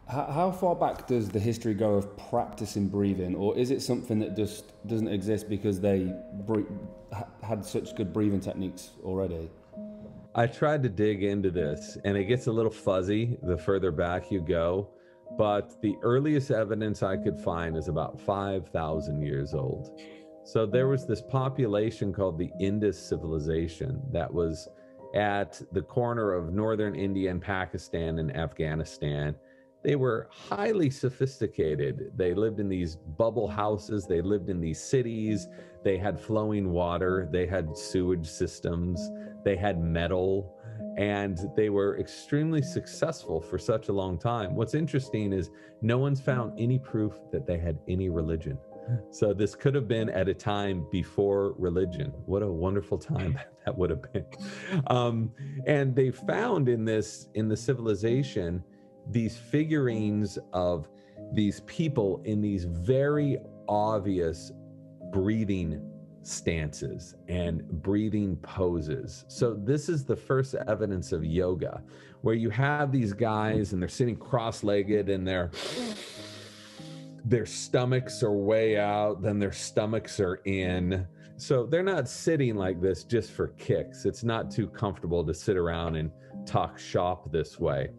How far back does the history go of practicing breathing, or is it something that just doesn't exist because they had such good breathing techniques already? I tried to dig into this, and it gets a little fuzzy the further back you go, but the earliest evidence I could find is about 5,000 years old. So there was this population called the Indus civilization that was at the corner of northern India and Pakistan and Afghanistan. They were highly sophisticated. They lived in these bubble houses, they lived in these cities, they had flowing water, they had sewage systems, they had metal, and they were extremely successful for such a long time. What's interesting is no one's found any proof that they had any religion. So this could have been at a time before religion. What a wonderful time that would have been. And they found in the civilization these figurines of these people in these very obvious breathing stances and breathing poses. So this is the first evidence of yoga, where you have these guys and they're sitting cross-legged and their stomachs are way out, then their stomachs are in. So they're not sitting like this just for kicks. It's not too comfortable to sit around and talk shop this way.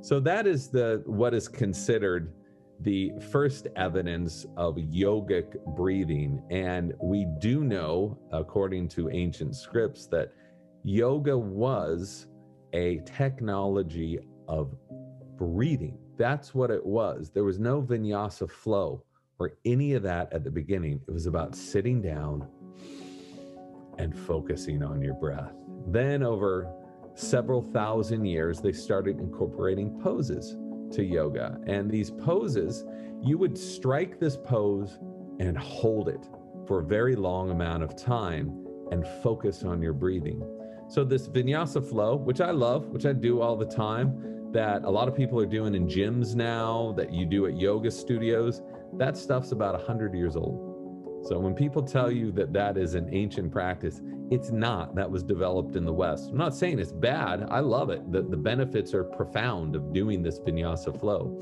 So that is what is considered the first evidence of yogic breathing. And we do know, according to ancient scripts, that yoga was a technology of breathing. That's what it was. There was no vinyasa flow or any of that at the beginning. It was about sitting down and focusing on your breath. Then over several thousand years, they started incorporating poses to yoga. And these poses, you would strike this pose and hold it for a very long amount of time and focus on your breathing. So this vinyasa flow, which I love, which I do all the time, that a lot of people are doing in gyms now, that you do at yoga studios, that stuff's about 100 years old. So when people tell you that that is an ancient practice, it's not. That was developed in the West. I'm not saying it's bad. I love it. The benefits are profound of doing this vinyasa flow.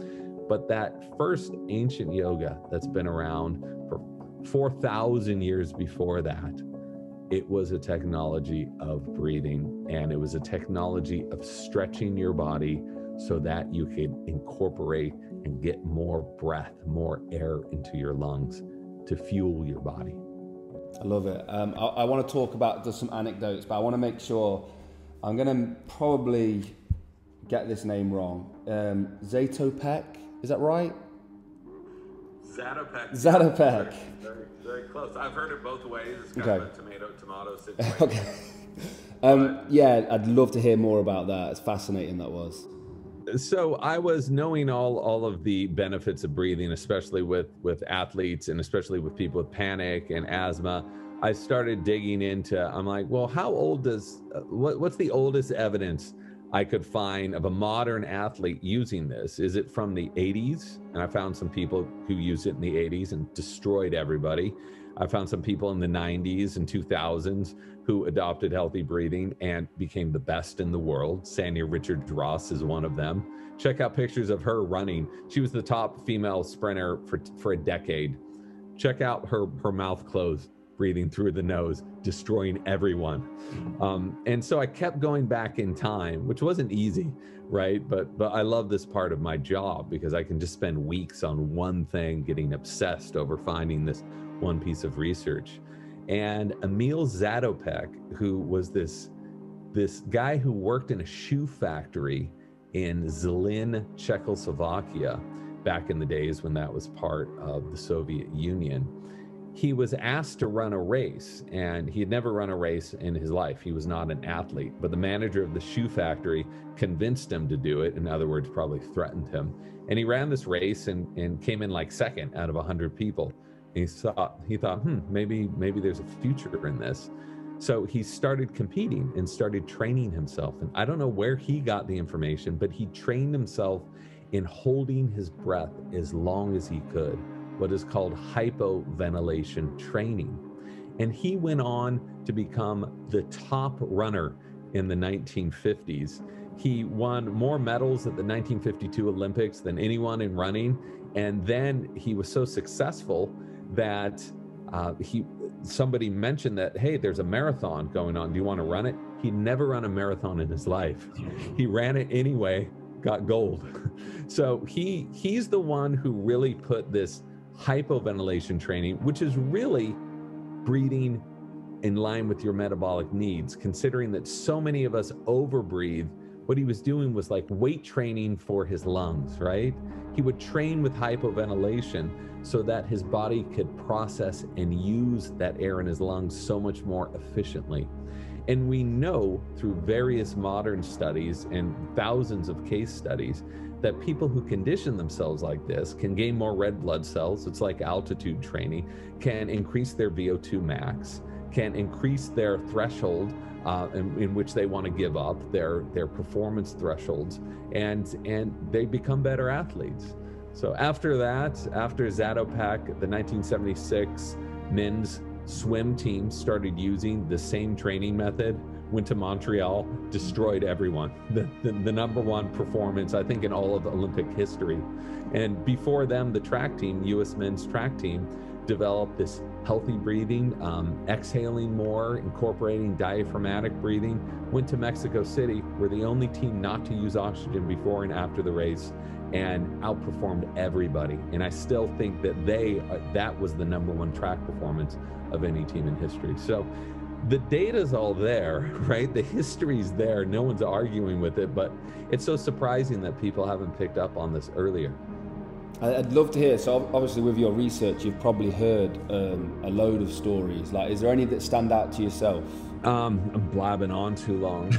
But that first ancient yoga that's been around for 4,000 years before that, it was a technology of breathing, and it was a technology of stretching your body so that you could incorporate and get more breath, more air into your lungs to fuel your body. I love it. I want to talk about just some anecdotes, but I want to make sure, I'm going to probably get this name wrong. Zatopek, is that right? Zatopek. Zatopek. Very, very close. I've heard it both ways. It's kind of a tomato situation. Okay. Yeah, I'd love to hear more about that. It's fascinating, that was. So I was knowing all of the benefits of breathing, especially with athletes and especially with people with panic and asthma. I started digging into, I'm like, well, how old what's the oldest evidence I could find of a modern athlete using this? Is it from the 80s? And I found some people who used it in the 80s and destroyed everybody. I found some people in the 90s and 2000s who adopted healthy breathing and became the best in the world. Sanya Richards-Ross is one of them. Check out pictures of her running. She was the top female sprinter for a decade. Check out her mouth closed, breathing through the nose, destroying everyone. And so I kept going back in time, which wasn't easy, right? But I love this part of my job because I can just spend weeks on one thing, getting obsessed over finding this one piece of research. And Emil Zatopek, who was this guy who worked in a shoe factory in Zlin, Czechoslovakia, back in the days when that was part of the Soviet Union, he was asked to run a race, and he had never run a race in his life. He was not an athlete, but the manager of the shoe factory convinced him to do it. In other words, probably threatened him. And he ran this race and came in like second out of 100 people. And he thought, maybe there's a future in this. So he started competing and started training himself. And I don't know where he got the information, but he trained himself in holding his breath as long as he could, what is called hypoventilation training. And he went on to become the top runner in the 1950s. He won more medals at the 1952 Olympics than anyone in running. And then he was so successful that somebody mentioned that, hey, there's a marathon going on. Do you want to run it? He never run a marathon in his life. He ran it anyway, got gold. So he's the one who really put this hypoventilation training, which is really breathing in line with your metabolic needs, considering that so many of us overbreathe. What he was doing was like weight training for his lungs, right? He would train with hypoventilation so that his body could process and use that air in his lungs so much more efficiently. And we know through various modern studies and thousands of case studies that people who condition themselves like this can gain more red blood cells. It's like altitude training, can increase their VO2 max, can increase their threshold in which they want to give up, their performance thresholds, and they become better athletes. So after that, after Zatopek, the 1976 men's swim team started using the same training method, went to Montreal, destroyed everyone. The number one performance, I think, in all of Olympic history. And before them, the track team, U.S. men's track team, developed this healthy breathing, exhaling more, incorporating diaphragmatic breathing, went to Mexico City, were the only team not to use oxygen before and after the race, and outperformed everybody. And I still think that that was the number one track performance of any team in history. So the data's all there, right? The history's there. No one's arguing with it, but it's so surprising that people haven't picked up on this earlier. I'd love to hear. So obviously with your research, you've probably heard a load of stories. Like, is there any that stand out to yourself? I'm blabbing on too long.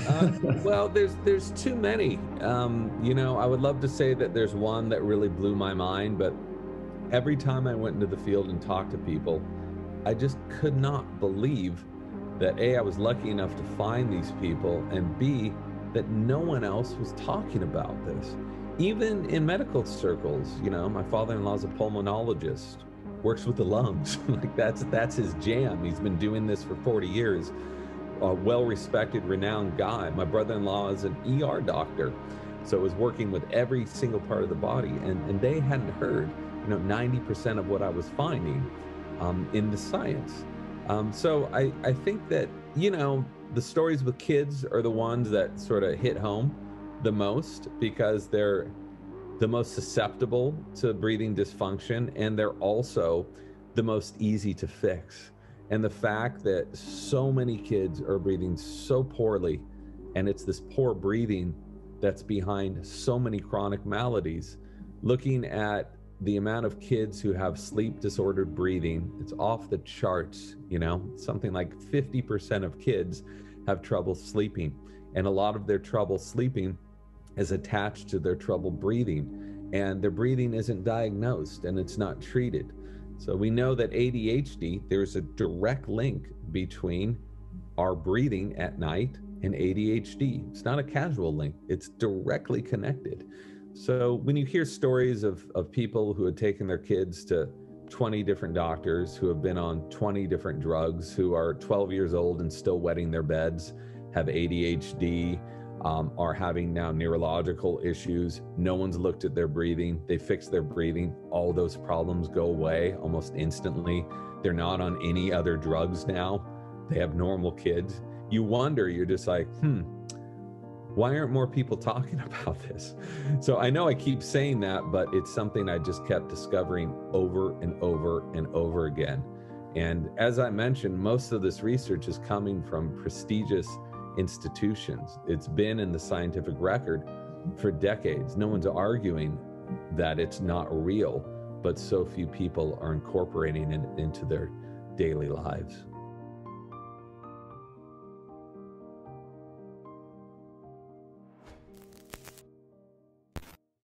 Well, there's too many. I would love to say that there's one that really blew my mind, but every time I went into the field and talked to people, I just could not believe that A, I was lucky enough to find these people, and B, that no one else was talking about this. Even in medical circles, my father-in-law's a pulmonologist, works with the lungs. Like that's his jam. He's been doing this for 40 years. A well-respected, renowned guy. My brother-in-law is an ER doctor, so was working with every single part of the body, and they hadn't heard, 90% of what I was finding in the science. So I think that, the stories with kids are the ones that sort of hit home the most, because they're the most susceptible to breathing dysfunction, and they're also the most easy to fix. And the fact that so many kids are breathing so poorly, and it's this poor breathing that's behind so many chronic maladies. Looking at the amount of kids who have sleep disordered breathing, it's off the charts. Something like 50% of kids have trouble sleeping, and a lot of their trouble sleeping is attached to their trouble breathing, and their breathing isn't diagnosed and it's not treated. So we know that ADHD, there's a direct link between our breathing at night and ADHD. It's not a casual link, it's directly connected. So when you hear stories of people who had taken their kids to 20 different doctors, who have been on 20 different drugs, who are 12 years old and still wetting their beds, have ADHD, are having now neurological issues, no one's looked at their breathing, they fix their breathing, all those problems go away almost instantly. They're not on any other drugs now. They have normal kids. You wonder, you're just like, why aren't more people talking about this? So I know I keep saying that, but it's something I just kept discovering over and over and over again. And as I mentioned, most of this research is coming from prestigious institutions. It's been in the scientific record for decades. No one's arguing that it's not real, but so few people are incorporating it into their daily lives.